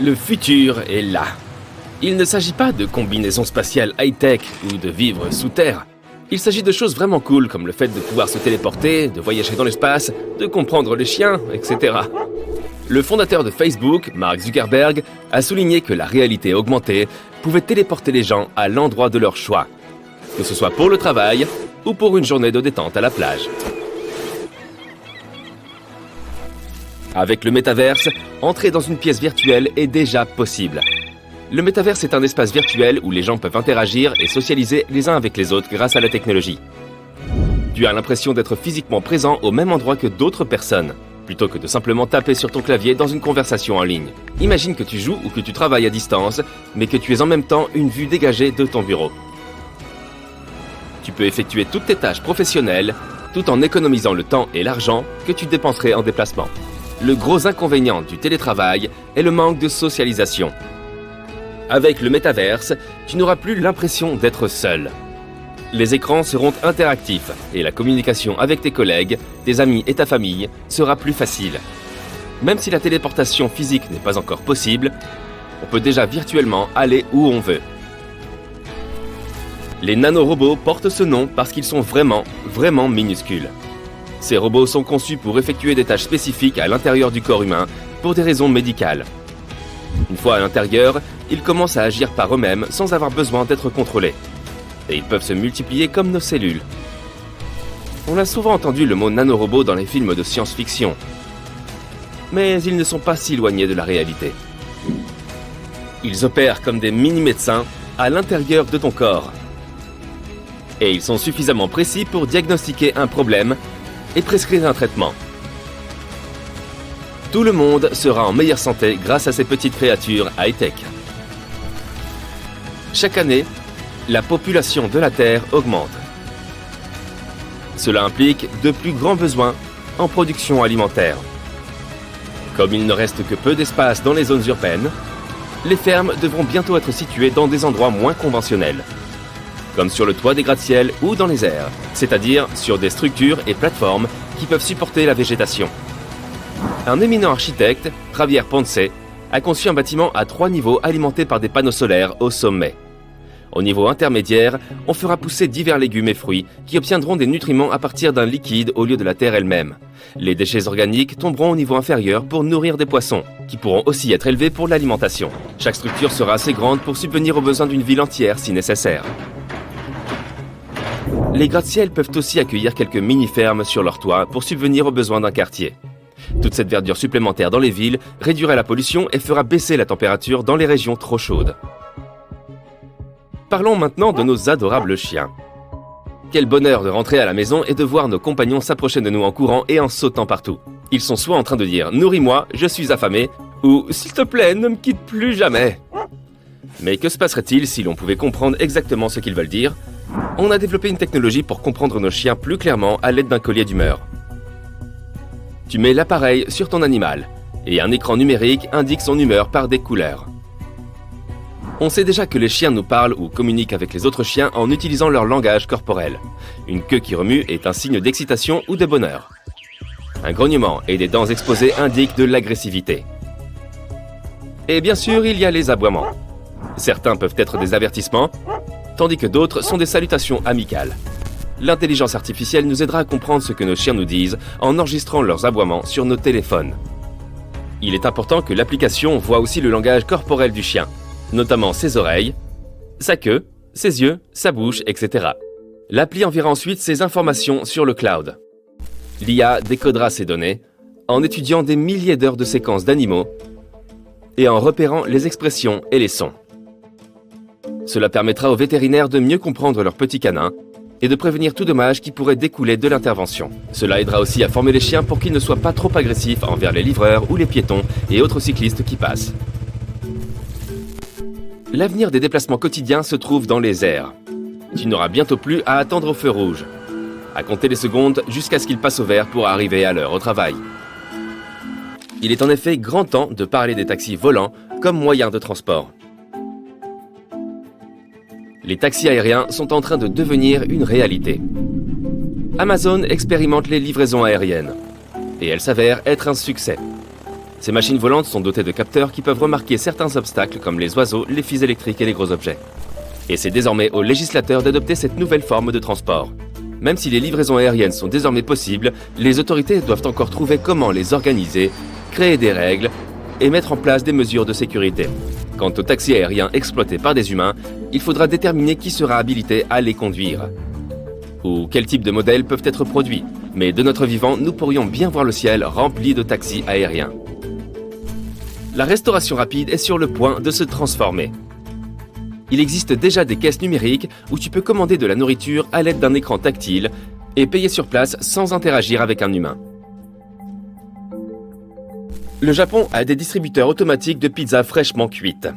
Le futur est là. Il ne s'agit pas de combinaisons spatiales high-tech ou de vivre sous terre. Il s'agit de choses vraiment cool comme le fait de pouvoir se téléporter, de voyager dans l'espace, de comprendre les chiens, etc. Le fondateur de Facebook, Mark Zuckerberg, a souligné que la réalité augmentée pouvait téléporter les gens à l'endroit de leur choix, que ce soit pour le travail ou pour une journée de détente à la plage. Avec le métaverse, entrer dans une pièce virtuelle est déjà possible. Le métaverse est un espace virtuel où les gens peuvent interagir et socialiser les uns avec les autres grâce à la technologie. Tu as l'impression d'être physiquement présent au même endroit que d'autres personnes, plutôt que de simplement taper sur ton clavier dans une conversation en ligne. Imagine que tu joues ou que tu travailles à distance, mais que tu aies en même temps une vue dégagée de ton bureau. Tu peux effectuer toutes tes tâches professionnelles, tout en économisant le temps et l'argent que tu dépenserais en déplacement. Le gros inconvénient du télétravail est le manque de socialisation. Avec le métaverse, tu n'auras plus l'impression d'être seul. Les écrans seront interactifs et la communication avec tes collègues, tes amis et ta famille sera plus facile. Même si la téléportation physique n'est pas encore possible, on peut déjà virtuellement aller où on veut. Les nanorobots portent ce nom parce qu'ils sont vraiment minuscules. Ces robots sont conçus pour effectuer des tâches spécifiques à l'intérieur du corps humain pour des raisons médicales. Une fois à l'intérieur, ils commencent à agir par eux-mêmes sans avoir besoin d'être contrôlés. Et ils peuvent se multiplier comme nos cellules. On a souvent entendu le mot nanorobot dans les films de science-fiction. Mais ils ne sont pas si éloignés de la réalité. Ils opèrent comme des mini-médecins à l'intérieur de ton corps. Et ils sont suffisamment précis pour diagnostiquer un problème et prescrire un traitement. Tout le monde sera en meilleure santé grâce à ces petites créatures high-tech. Chaque année, la population de la Terre augmente. Cela implique de plus grands besoins en production alimentaire. Comme il ne reste que peu d'espace dans les zones urbaines, les fermes devront bientôt être situées dans des endroits moins conventionnels, comme sur le toit des gratte-ciel ou dans les airs, c'est-à-dire sur des structures et plateformes qui peuvent supporter la végétation. Un éminent architecte, Javier Ponce, a conçu un bâtiment à 3 niveaux alimenté par des panneaux solaires au sommet. Au niveau intermédiaire, on fera pousser divers légumes et fruits qui obtiendront des nutriments à partir d'un liquide au lieu de la terre elle-même. Les déchets organiques tomberont au niveau inférieur pour nourrir des poissons, qui pourront aussi être élevés pour l'alimentation. Chaque structure sera assez grande pour subvenir aux besoins d'une ville entière si nécessaire. Les gratte-ciel peuvent aussi accueillir quelques mini-fermes sur leur toit pour subvenir aux besoins d'un quartier. Toute cette verdure supplémentaire dans les villes réduira la pollution et fera baisser la température dans les régions trop chaudes. Parlons maintenant de nos adorables chiens. Quel bonheur de rentrer à la maison et de voir nos compagnons s'approcher de nous en courant et en sautant partout. Ils sont soit en train de dire « Nourris-moi, je suis affamé » ou « S'il te plaît, ne me quitte plus jamais ». Mais que se passerait-il si l'on pouvait comprendre exactement ce qu'ils veulent dire ? On a développé une technologie pour comprendre nos chiens plus clairement à l'aide d'un collier d'humeur. Tu mets l'appareil sur ton animal et un écran numérique indique son humeur par des couleurs. On sait déjà que les chiens nous parlent ou communiquent avec les autres chiens en utilisant leur langage corporel. Une queue qui remue est un signe d'excitation ou de bonheur. Un grognement et des dents exposées indiquent de l'agressivité. Et bien sûr, il y a les aboiements. Certains peuvent être des avertissements, tandis que d'autres sont des salutations amicales. L'intelligence artificielle nous aidera à comprendre ce que nos chiens nous disent en enregistrant leurs aboiements sur nos téléphones. Il est important que l'application voit aussi le langage corporel du chien, notamment ses oreilles, sa queue, ses yeux, sa bouche, etc. L'appli enverra ensuite ces informations sur le cloud. L'IA décodera ces données en étudiant des milliers d'heures de séquences d'animaux et en repérant les expressions et les sons. Cela permettra aux vétérinaires de mieux comprendre leurs petits canins et de prévenir tout dommage qui pourrait découler de l'intervention. Cela aidera aussi à former les chiens pour qu'ils ne soient pas trop agressifs envers les livreurs ou les piétons et autres cyclistes qui passent. L'avenir des déplacements quotidiens se trouve dans les airs. Tu n'auras bientôt plus à attendre au feu rouge, à compter les secondes jusqu'à ce qu'il passe au vert pour arriver à l'heure au travail. Il est en effet grand temps de parler des taxis volants comme moyen de transport. Les taxis aériens sont en train de devenir une réalité. Amazon expérimente les livraisons aériennes et elles s'avèrent être un succès. Ces machines volantes sont dotées de capteurs qui peuvent remarquer certains obstacles comme les oiseaux, les fils électriques et les gros objets. Et c'est désormais aux législateurs d'adopter cette nouvelle forme de transport. Même si les livraisons aériennes sont désormais possibles, les autorités doivent encore trouver comment les organiser, créer des règles et mettre en place des mesures de sécurité. Quant aux taxis aériens exploités par des humains, il faudra déterminer qui sera habilité à les conduire. Ou quels types de modèles peuvent être produits. Mais de notre vivant, nous pourrions bien voir le ciel rempli de taxis aériens. La restauration rapide est sur le point de se transformer. Il existe déjà des caisses numériques où tu peux commander de la nourriture à l'aide d'un écran tactile et payer sur place sans interagir avec un humain. Le Japon a des distributeurs automatiques de pizzas fraîchement cuites.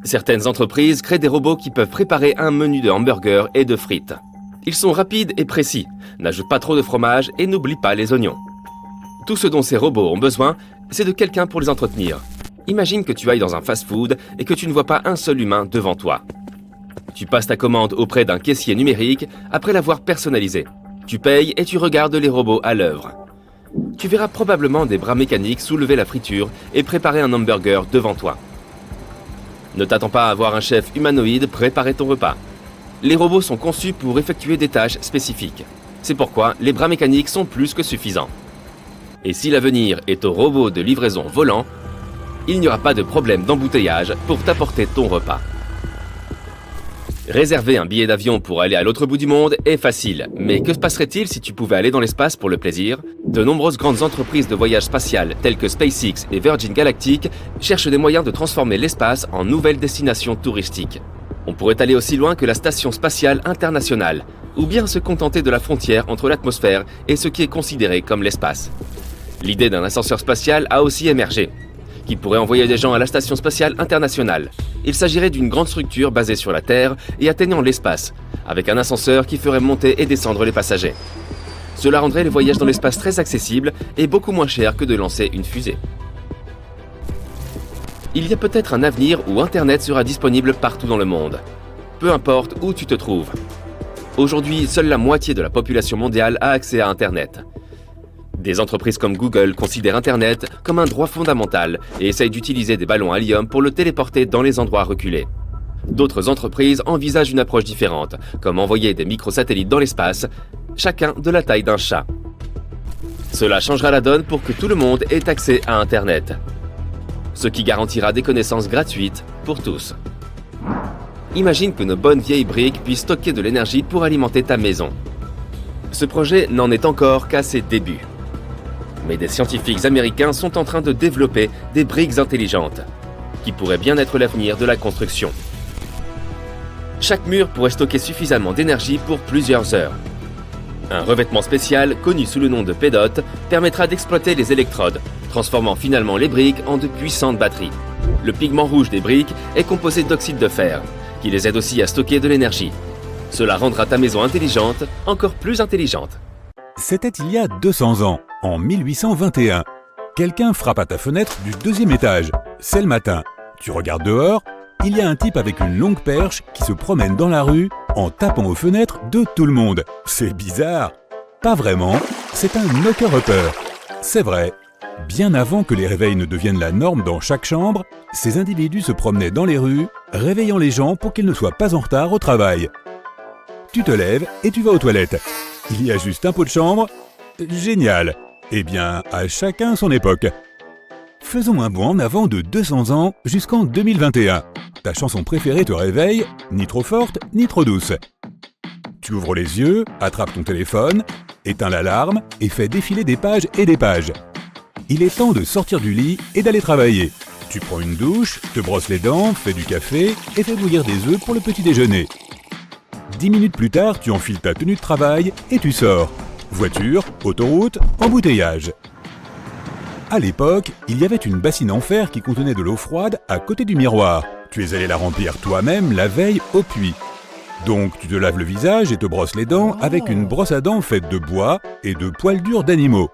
Certaines entreprises créent des robots qui peuvent préparer un menu de hamburgers et de frites. Ils sont rapides et précis, n'ajoutent pas trop de fromage et n'oublient pas les oignons. Tout ce dont ces robots ont besoin, c'est de quelqu'un pour les entretenir. Imagine que tu ailles dans un fast-food et que tu ne vois pas un seul humain devant toi. Tu passes ta commande auprès d'un caissier numérique après l'avoir personnalisé. Tu payes et tu regardes les robots à l'œuvre. Tu verras probablement des bras mécaniques soulever la friture et préparer un hamburger devant toi. Ne t'attends pas à voir un chef humanoïde préparer ton repas. Les robots sont conçus pour effectuer des tâches spécifiques. C'est pourquoi les bras mécaniques sont plus que suffisants. Et si l'avenir est aux robots de livraison volant, il n'y aura pas de problème d'embouteillage pour t'apporter ton repas. Réserver un billet d'avion pour aller à l'autre bout du monde est facile, mais que se passerait-il si tu pouvais aller dans l'espace pour le plaisir? De nombreuses grandes entreprises de voyage spatial telles que SpaceX et Virgin Galactic cherchent des moyens de transformer l'espace en nouvelle destination touristique. On pourrait aller aussi loin que la Station spatiale internationale, ou bien se contenter de la frontière entre l'atmosphère et ce qui est considéré comme l'espace. L'idée d'un ascenseur spatial a aussi émergé, qui pourrait envoyer des gens à la Station spatiale internationale. Il s'agirait d'une grande structure basée sur la Terre et atteignant l'espace, avec un ascenseur qui ferait monter et descendre les passagers. Cela rendrait les voyages dans l'espace très accessibles et beaucoup moins chers que de lancer une fusée. Il y a peut-être un avenir où Internet sera disponible partout dans le monde, peu importe où tu te trouves. Aujourd'hui, seule la moitié de la population mondiale a accès à Internet. Des entreprises comme Google considèrent Internet comme un droit fondamental et essayent d'utiliser des ballons à hélium pour le téléporter dans les endroits reculés. D'autres entreprises envisagent une approche différente, comme envoyer des microsatellites dans l'espace, chacun de la taille d'un chat. Cela changera la donne pour que tout le monde ait accès à Internet, ce qui garantira des connaissances gratuites pour tous. Imagine que nos bonnes vieilles briques puissent stocker de l'énergie pour alimenter ta maison. Ce projet n'en est encore qu'à ses débuts. Mais des scientifiques américains sont en train de développer des briques intelligentes, qui pourraient bien être l'avenir de la construction. Chaque mur pourrait stocker suffisamment d'énergie pour plusieurs heures. Un revêtement spécial, connu sous le nom de PEDOT, permettra d'exploiter les électrodes, transformant finalement les briques en de puissantes batteries. Le pigment rouge des briques est composé d'oxyde de fer, qui les aide aussi à stocker de l'énergie. Cela rendra ta maison intelligente encore plus intelligente. C'était il y a 200 ans, en 1821. Quelqu'un frappe à ta fenêtre du 2e étage. C'est le matin. Tu regardes dehors, il y a un type avec une longue perche qui se promène dans la rue en tapant aux fenêtres de tout le monde. C'est bizarre. Pas vraiment, c'est un knocker-upper. C'est vrai. Bien avant que les réveils ne deviennent la norme dans chaque chambre, ces individus se promenaient dans les rues, réveillant les gens pour qu'ils ne soient pas en retard au travail. Tu te lèves et tu vas aux toilettes. Il y a juste un pot de chambre. Génial. Eh bien, à chacun son époque. Faisons un bond en avant de 200 ans jusqu'en 2021. Ta chanson préférée te réveille, ni trop forte, ni trop douce. Tu ouvres les yeux, attrapes ton téléphone, éteins l'alarme et fais défiler des pages et des pages. Il est temps de sortir du lit et d'aller travailler. Tu prends une douche, te brosses les dents, fais du café et fais bouillir des œufs pour le petit déjeuner. 10 minutes plus tard, tu enfiles ta tenue de travail et tu sors. Voiture, autoroute, embouteillage. À l'époque, il y avait une bassine en fer qui contenait de l'eau froide à côté du miroir. Tu es allé la remplir toi-même la veille au puits. Donc tu te laves le visage et te brosses les dents avec une brosse à dents faite de bois et de poils durs d'animaux.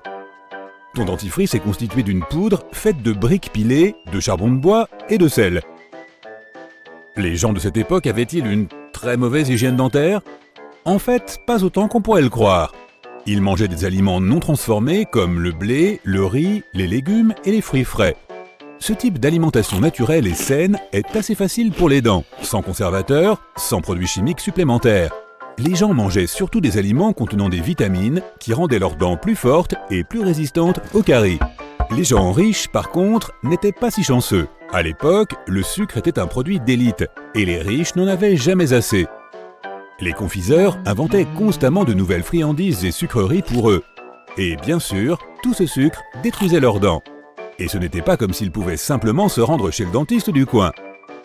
Ton dentifrice est constitué d'une poudre faite de briques pilées, de charbon de bois et de sel. Les gens de cette époque avaient-ils une très mauvaise hygiène dentaire? En fait, pas autant qu'on pourrait le croire. Il mangeait des aliments non transformés comme le blé, le riz, les légumes et les fruits frais. Ce type d'alimentation naturelle et saine est assez facile pour les dents, sans conservateurs, sans produits chimiques supplémentaires. Les gens mangeaient surtout des aliments contenant des vitamines qui rendaient leurs dents plus fortes et plus résistantes aux caries. Les gens riches, par contre, n'étaient pas si chanceux. À l'époque, le sucre était un produit d'élite et les riches n'en avaient jamais assez. Les confiseurs inventaient constamment de nouvelles friandises et sucreries pour eux. Et bien sûr, tout ce sucre détruisait leurs dents. Et ce n'était pas comme s'ils pouvaient simplement se rendre chez le dentiste du coin.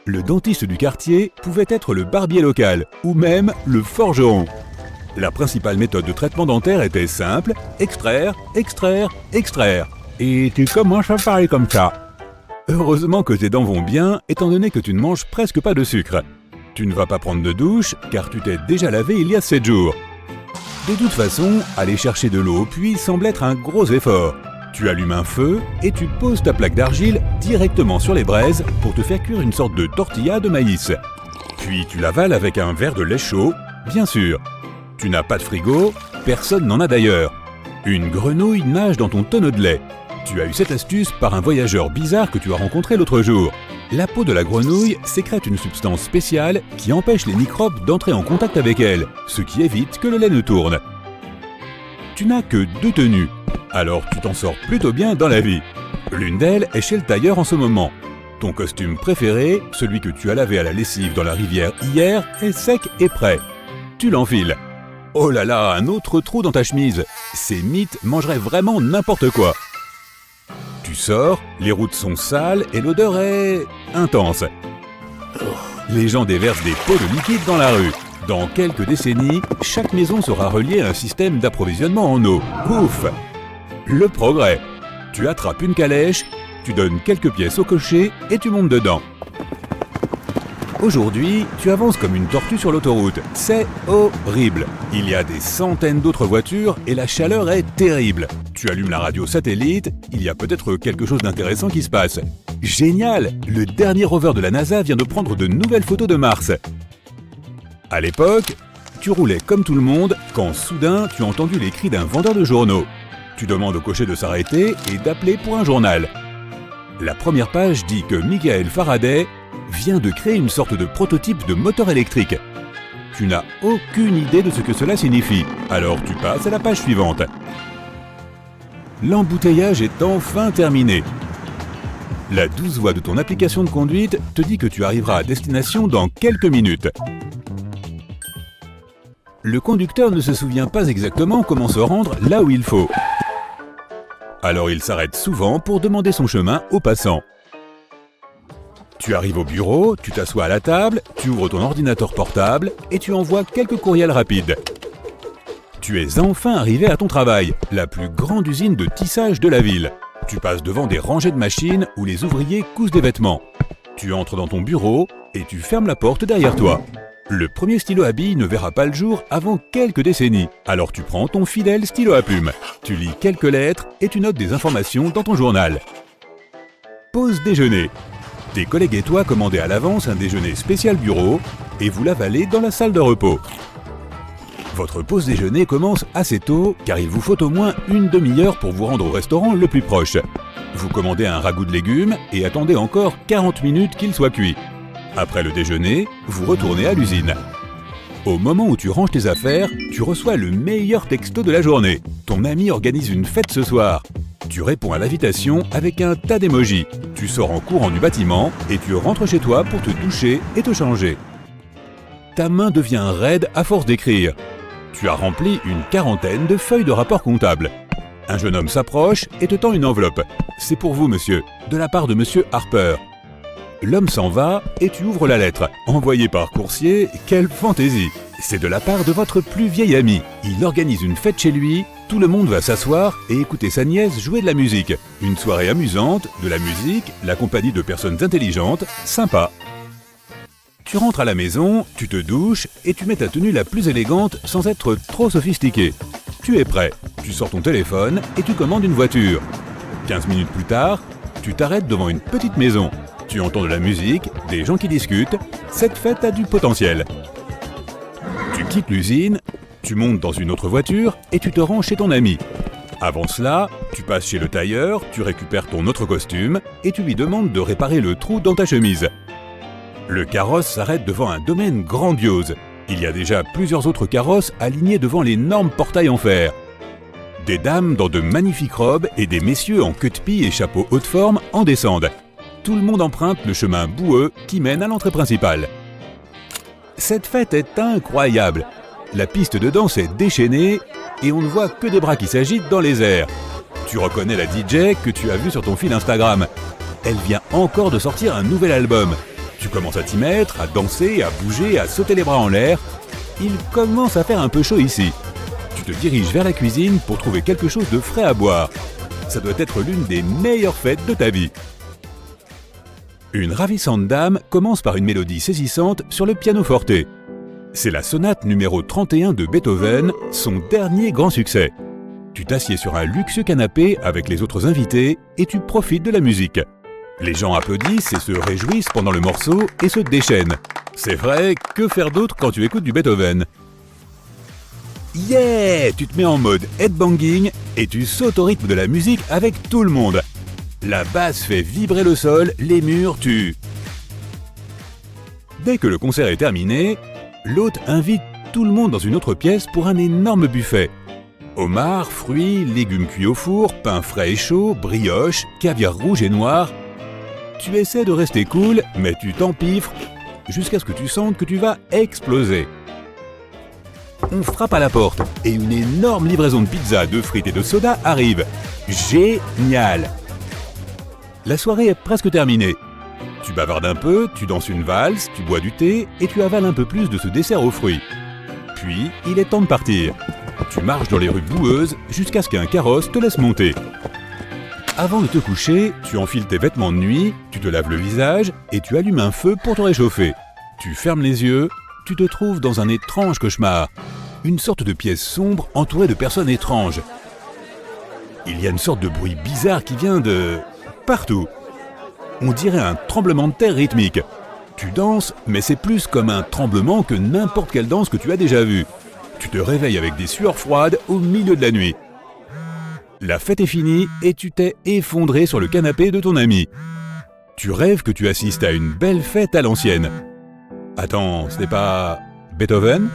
Le dentiste du quartier pouvait être le barbier local, ou même le forgeron. La principale méthode de traitement dentaire était simple, extraire, extraire, extraire. Et tu commences à parler comme ça. Heureusement que tes dents vont bien, étant donné que tu ne manges presque pas de sucre. Tu ne vas pas prendre de douche, car tu t'es déjà lavé il y a 7 jours. De toute façon, aller chercher de l'eau au puits semble être un gros effort. Tu allumes un feu et tu poses ta plaque d'argile directement sur les braises pour te faire cuire une sorte de tortilla de maïs. Puis tu l'avales avec un verre de lait chaud, bien sûr. Tu n'as pas de frigo, personne n'en a d'ailleurs. Une grenouille nage dans ton tonneau de lait. Tu as eu cette astuce par un voyageur bizarre que tu as rencontré l'autre jour. La peau de la grenouille sécrète une substance spéciale qui empêche les microbes d'entrer en contact avec elle, ce qui évite que le lait ne tourne. Tu n'as que 2 tenues. Alors tu t'en sors plutôt bien dans la vie. L'une d'elles est chez le tailleur en ce moment. Ton costume préféré, celui que tu as lavé à la lessive dans la rivière hier, est sec et prêt. Tu l'enfiles. Oh là là, un autre trou dans ta chemise. Ces mythes mangeraient vraiment n'importe quoi. Tu sors, les routes sont sales et l'odeur est intense. Les gens déversent des pots de liquide dans la rue. Dans quelques décennies, chaque maison sera reliée à un système d'approvisionnement en eau. Ouf! Le progrès. Tu attrapes une calèche, tu donnes quelques pièces au cocher et tu montes dedans. Aujourd'hui, tu avances comme une tortue sur l'autoroute. C'est horrible. Il y a des centaines d'autres voitures et la chaleur est terrible. Tu allumes la radio satellite, il y a peut-être quelque chose d'intéressant qui se passe. Génial! Le dernier rover de la NASA vient de prendre de nouvelles photos de Mars. À l'époque, tu roulais comme tout le monde quand soudain tu as entendu les cris d'un vendeur de journaux. Tu demandes au cocher de s'arrêter et d'appeler pour un journal. La première page dit que Michael Faraday vient de créer une sorte de prototype de moteur électrique. Tu n'as aucune idée de ce que cela signifie, alors tu passes à la page suivante. L'embouteillage est enfin terminé. La douce voix de ton application de conduite te dit que tu arriveras à destination dans quelques minutes. Le conducteur ne se souvient pas exactement comment se rendre là où il faut. Alors il s'arrête souvent pour demander son chemin aux passants. Tu arrives au bureau, tu t'assois à la table, tu ouvres ton ordinateur portable et tu envoies quelques courriels rapides. Tu es enfin arrivé à ton travail, la plus grande usine de tissage de la ville. Tu passes devant des rangées de machines où les ouvriers cousent des vêtements. Tu entres dans ton bureau et tu fermes la porte derrière toi. Le premier stylo à billes ne verra pas le jour avant quelques décennies. Alors tu prends ton fidèle stylo à plume. Tu lis quelques lettres et tu notes des informations dans ton journal. Pause déjeuner. Tes collègues et toi commandez à l'avance un déjeuner spécial bureau et vous l'avalez dans la salle de repos. Votre pause déjeuner commence assez tôt car il vous faut au moins une demi-heure pour vous rendre au restaurant le plus proche. Vous commandez un ragoût de légumes et attendez encore 40 minutes qu'il soit cuit. Après le déjeuner, vous retournez à l'usine. Au moment où tu ranges tes affaires, tu reçois le meilleur texto de la journée. Ton ami organise une fête ce soir. Tu réponds à l'invitation avec un tas d'émojis. Tu sors en courant du bâtiment et tu rentres chez toi pour te doucher et te changer. Ta main devient raide à force d'écrire. Tu as rempli une quarantaine de feuilles de rapport comptable. Un jeune homme s'approche et te tend une enveloppe. C'est pour vous, monsieur, de la part de monsieur Harper. L'homme s'en va et tu ouvres la lettre. Envoyée par coursier, quelle fantaisie! C'est de la part de votre plus vieil ami. Il organise une fête chez lui, tout le monde va s'asseoir et écouter sa nièce jouer de la musique. Une soirée amusante, de la musique, la compagnie de personnes intelligentes, sympa. Tu rentres à la maison, tu te douches et tu mets ta tenue la plus élégante sans être trop sophistiqué. Tu es prêt, tu sors ton téléphone et tu commandes une voiture. 15 minutes plus tard, tu t'arrêtes devant une petite maison. Tu entends de la musique, des gens qui discutent, cette fête a du potentiel. Tu quittes l'usine Tu montes dans une autre voiture et tu te rends chez ton ami. Avant cela, tu passes chez le tailleur, tu récupères ton autre costume et tu lui demandes de réparer le trou dans ta chemise. Le carrosse s'arrête devant un domaine grandiose. Il y a déjà plusieurs autres carrosses alignés devant l'énorme portail en fer. Des dames dans de magnifiques robes et des messieurs en queue de pie et chapeau haute forme en descendent. Tout le monde emprunte le chemin boueux qui mène à l'entrée principale. Cette fête est incroyable. La piste de danse est déchaînée et on ne voit que des bras qui s'agitent dans les airs. Tu reconnais la DJ que tu as vue sur ton fil Instagram. Elle vient encore de sortir un nouvel album. Tu commences à t'y mettre, à danser, à bouger, à sauter les bras en l'air. Il commence à faire un peu chaud ici. Tu te diriges vers la cuisine pour trouver quelque chose de frais à boire. Ça doit être l'une des meilleures fêtes de ta vie. Une ravissante dame commence par une mélodie saisissante sur le pianoforte. C'est la sonate numéro 31 de Beethoven, son dernier grand succès. Tu t'assieds sur un luxueux canapé avec les autres invités et tu profites de la musique. Les gens applaudissent et se réjouissent pendant le morceau et se déchaînent. C'est vrai, que faire d'autre quand tu écoutes du Beethoven? Yeah! Tu te mets en mode headbanging et tu sautes au rythme de la musique avec tout le monde. La basse fait vibrer le sol, les murs, Dès que le concert est terminé, l'hôte invite tout le monde dans une autre pièce pour un énorme buffet. Homards, fruits, légumes cuits au four, pain frais et chaud, brioches, caviar rouge et noir. Tu essaies de rester cool, mais tu t'empiffres jusqu'à ce que tu sentes que tu vas exploser. On frappe à la porte et une énorme livraison de pizza, de frites et de soda arrive. Génial! La soirée est presque terminée. Tu bavardes un peu, tu danses une valse, tu bois du thé et tu avales un peu plus de ce dessert aux fruits. Puis, il est temps de partir. Tu marches dans les rues boueuses jusqu'à ce qu'un carrosse te laisse monter. Avant de te coucher, tu enfiles tes vêtements de nuit, tu te laves le visage et tu allumes un feu pour te réchauffer. Tu fermes les yeux, tu te trouves dans un étrange cauchemar. Une sorte de pièce sombre entourée de personnes étranges. Il y a une sorte de bruit bizarre qui vient de partout. On dirait un tremblement de terre rythmique. Tu danses, mais c'est plus comme un tremblement que n'importe quelle danse que tu as déjà vue. Tu te réveilles avec des sueurs froides au milieu de la nuit. La fête est finie et tu t'es effondré sur le canapé de ton ami. Tu rêves que tu assistes à une belle fête à l'ancienne. Attends, ce n'est pas Beethoven ?